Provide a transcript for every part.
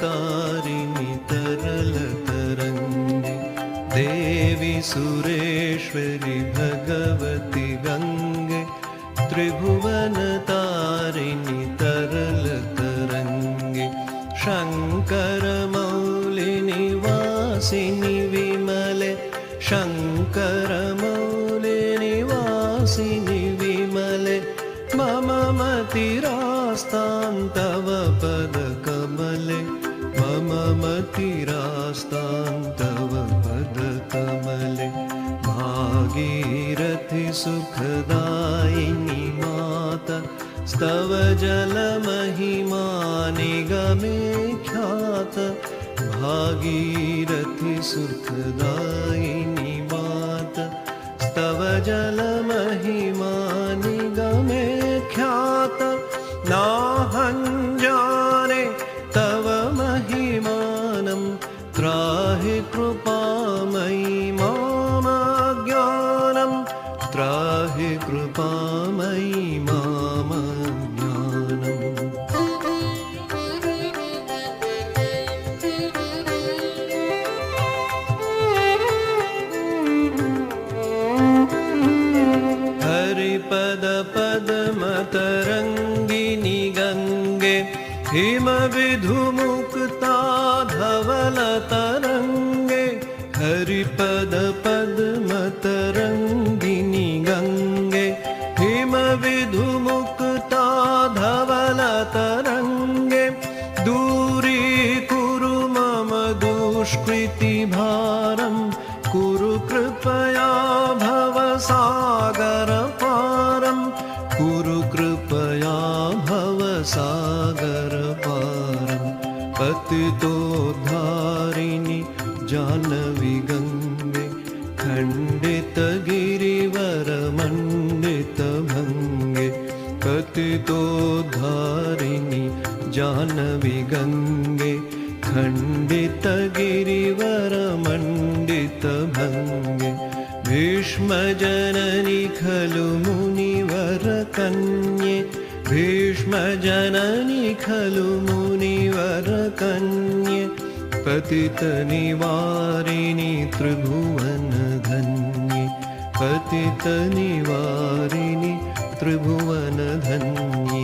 तारिणि तरलतरङ्गे देवी सुरेश्वरि भगवति गङ्गे त्रिभुवनतारिणि तरलतरङ्गे शङ्करमौलिनिवासिनि विमले शङ्करमौलिनिवासिनि विमले मम मतिरास्तां तव पदकमले मम मतिरास्तां तव पदकमले भागीरथि सुखदायिनि माता स्तव जलमहिमा निगमे ख्यात भागीरथि सुखदायिनि माता स्तव जलमहिमा निगमे ख्यात नाहं जाने तव महिमानं त्राहि कृपामयि मम ज्ञानं त्राहि कृपामयि मम ज्ञानम् हरिपद पद्मतरङ्गिनि गङ्गे हिमविधुमुक्ता धवलतरङ्गे हरिपद पद्मतरङ्गिनि गङ्गे हिमविधुमुक्ता धवलतरङ्गे दूरीकुरु मम दुष्कृतिभारं कुरु कृपया भवसागरपारं कुरु कृपया भवसागरपारं पतितोद्धारिणि जाह्नवी गङ्गे खण्डितगिरिवरमण्डितभङ्गे पतितोद्धारिणि जाह्नवी गङ्गे खण्डितगिरिवरमण्डितभङ्गे भीष्मजननि खलु मुनिवरकन्ये भीष्मजननि खलु मुनिवरकन्ये पतितनिवारिणि त्रिभुवनधन्ये पतितनिवारिणि त्रिभुवनधन्ये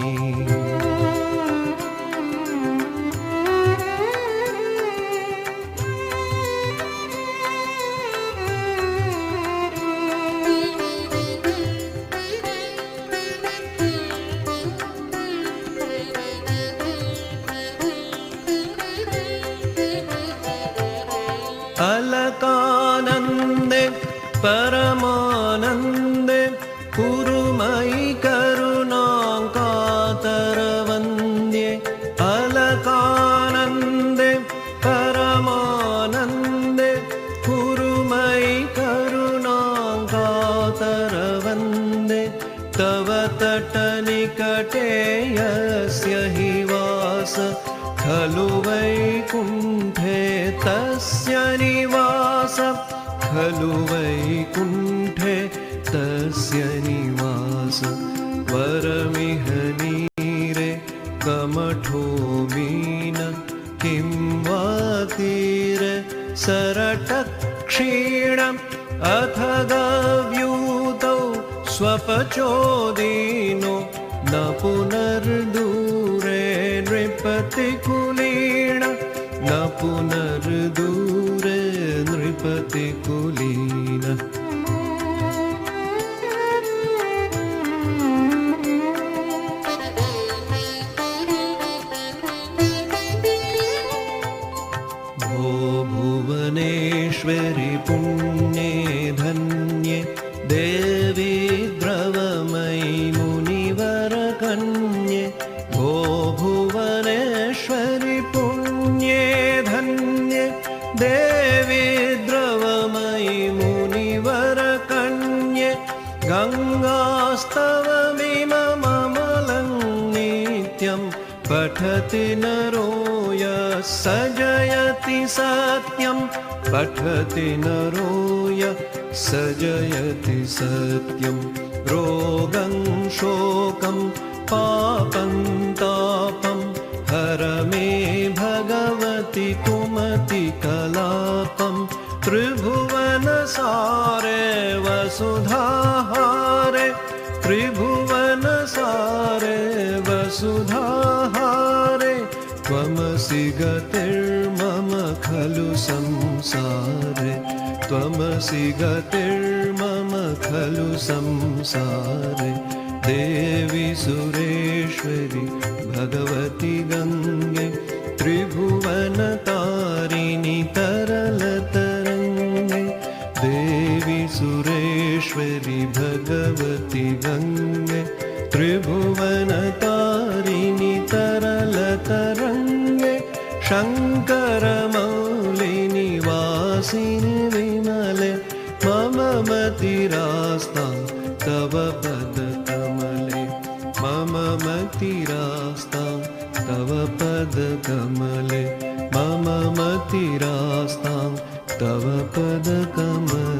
अलकानन्दे परमानन्दे कुरु मयि करुणां कातरवन्द्ये अलकानन्दे परमानन्दे कुरु मयि करुणां कातरवन्दे तव तटनिकटे यस्य हि वास खलु वैकुण्ठे तस्य निवास खलु वैकुण्ठे तस्य निवास वरमिह नीरे कमठो मीन किं वा तीरे सरटक्षीणम् अथ गव्यूतौ स्वपचोदीनो न पुनर्दूरे नृपतिकुलीन न पुनर्दूरे नृपतिकुलीन भो भुवनेश्वरि पुण्ये धन्ये देवी द्रवमयि मुनिवरकन्ये भो भुवनेश्वरि पुण्ये धन्ये देवी द्रवमयि मुनिवरकन्ये गङ्गास्तवमिममलं नित्यं पठति नरो यः स जयति सत्यं पठति नरो यः स जयति सत्यं रोगं शोकं पापं तापं हर मे भगवन् रति कुमति कलापं त्रिभुवनसारे वसुधाहारे त्रिभुवनसारे वसुधाहारे त्वमसि गतिर्मम खलु संसारे त्वमसि गतिर्मम खलु संसारे देवी सुरेश्वरि भगवति गङ्गे त्रिभुवनतारिणि तरलतरङ्गे देवी सुरेश्वरि भगवति गङ्गे त्रिभुवनतारिणि तरलतरङ्गे शङ्करमौलिनिवासिनि विमले मम मतिरास्तां तव पदकमले मम मतिरास्तां तव पदकमले मम मतिरास्तां तव पदकमले।